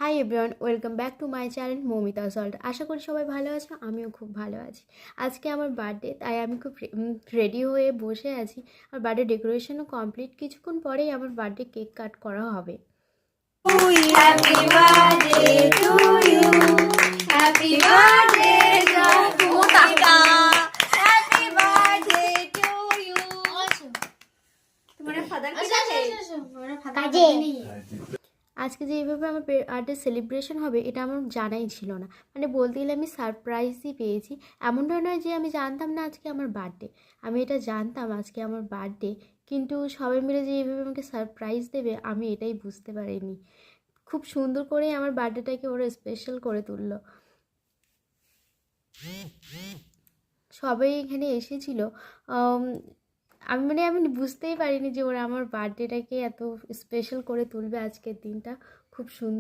High everyone, welcome back to my channel Moumita salt. আশা করি সবাই ভালো আছো, আমিও খুব ভালো আছি। আজকে আমার বার্থডে, তাই আমি খুব রেডি হয়ে বসে আছি। আর বার্থডে ডেকোরেশনও কমপ্লিট, কিছুক্ষণ পরেই আমার বার্থডে কেক কাট করা হবে। Happy birthday to you. Happy birthday to Motaka. Happy birthday to you. तुम्हारे फादर की কাজে আজকে যে এইভাবে আমার বার্থডে সেলিব্রেশন হবে এটা আমার জানাই ছিল না। মানে বলতে গেলে আমি সারপ্রাইজই পেয়েছি। এমনটা নয় যে আমি জানতাম না আজকে আমার বার্থডে, আমি এটা জানতাম আজকে আমার বার্থডে, কিন্তু সবাই মিলে যে এইভাবে আমাকে সারপ্রাইজ দেবে আমি এটাই বুঝতে পারিনি। খুব সুন্দর করে আমার বার্থডেটাকে ওরা স্পেশাল করে তুললো। সবাই এখানে এসেছিল। আমি বুঝতেই পারিনি যে ওরা আমার বার্থডেটাকে এত স্পেশাল করে তুলবে। আজকের দিনটা খুব সুন্দর।